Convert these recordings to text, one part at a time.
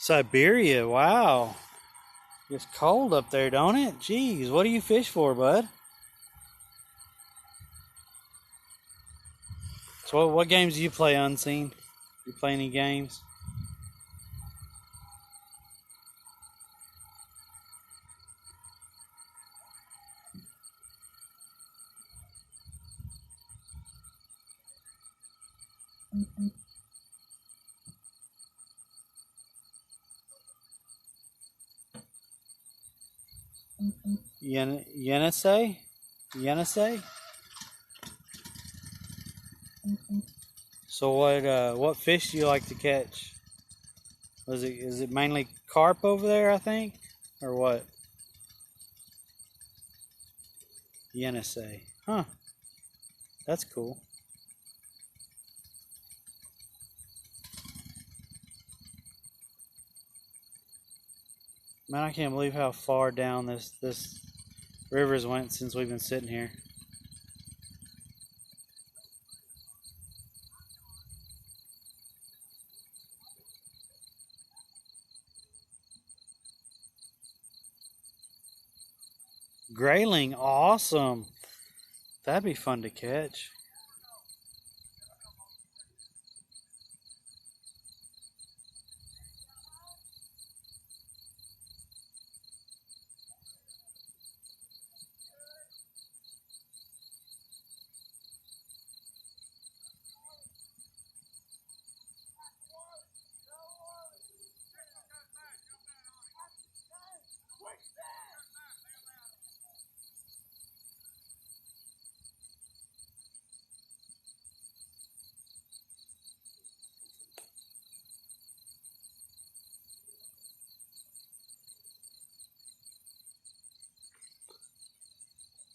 Siberia, wow. It's cold up there, don't it? Jeez, what do you fish for, bud? So what games do you play, Unseen? You play any games? Yenisei? Yenisei? So what fish do you like to catch? Is it mainly carp over there, I think? Or what? Yenisei. Huh. That's cool. Man, I can't believe how far down this river's went since we've been sitting here. Grayling, awesome. That'd be fun to catch.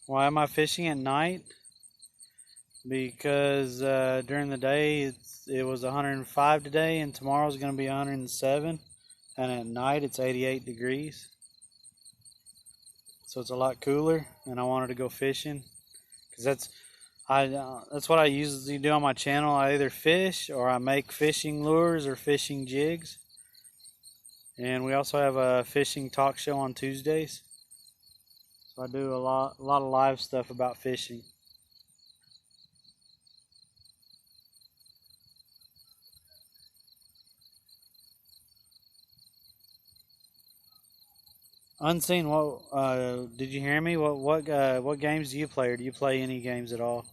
Why am I fishing at night? Because during the day it was 105 today, and tomorrow's going to be 107, and at night it's 88 degrees. So it's a lot cooler, and I wanted to go fishing because that's what I usually do on my channel. I either fish or I make fishing lures or fishing jigs, and we also have a fishing talk show on Tuesdays. So I do a lot of live stuff about fishing. Unseen, what did you hear me? What games do you play, or do you play any games at all?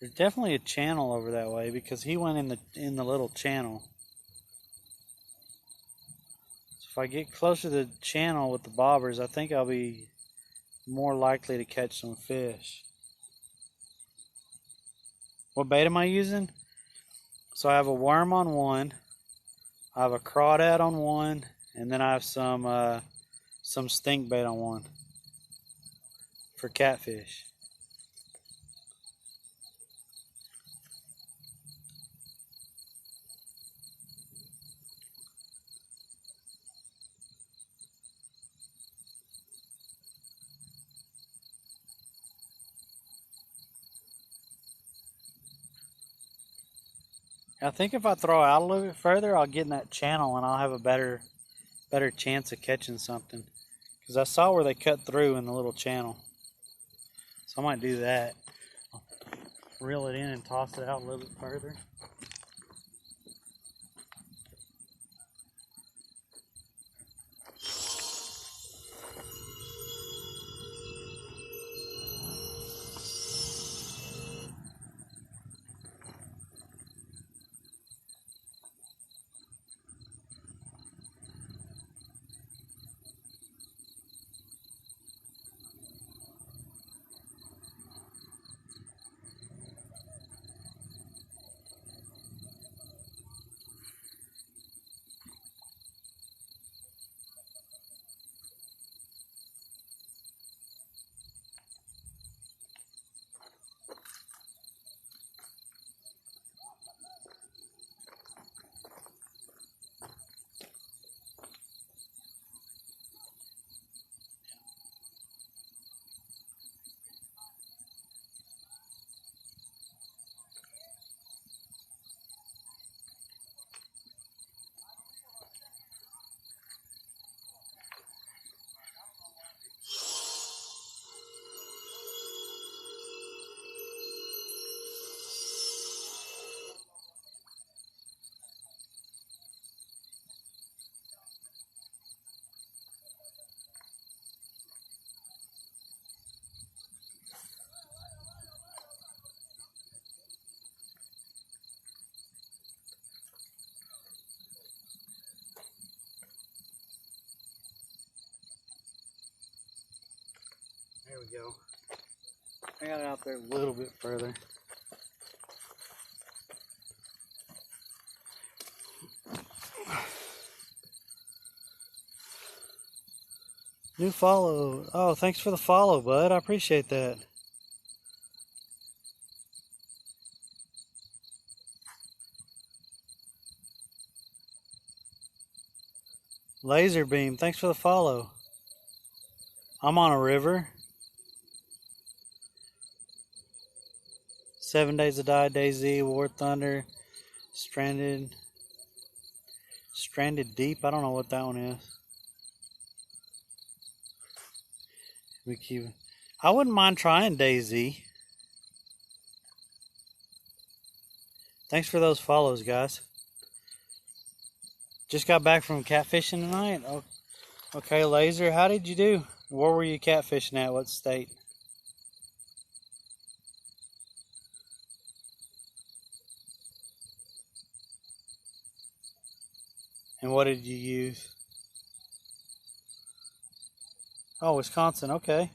There's definitely a channel over that way because he went in the little channel. So if I get closer to the channel with the bobbers, I think I'll be more likely to catch some fish. What bait am I using? So I have a worm on one, I have a crawdad on one, and then I have some stink bait on one for catfish. I think if I throw out a little bit further, I'll get in that channel and I'll have a better chance of catching something. Because I saw where they cut through in the little channel. So I might do that. I'll reel it in and toss it out a little bit further. we go. I got it out there a little bit further. New follow. Oh, thanks for the follow, bud. I appreciate that. Laser beam. Thanks for the follow. I'm on a river. 7 Days to Die, DayZ, War Thunder, Stranded Deep. I don't know what that one is. I wouldn't mind trying DayZ. Thanks for those follows, guys. Just got back from catfishing tonight. Okay, Laser, how did you do? Where were you catfishing at? What state? And what did you use? Oh, Wisconsin, okay.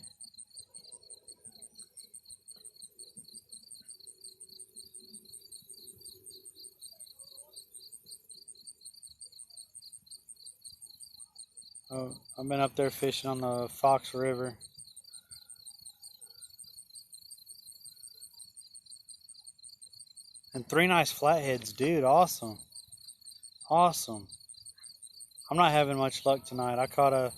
Oh, I've been up there fishing on the Fox River. And 3 nice flatheads, dude. Awesome. Awesome. I'm not having much luck tonight. I caught a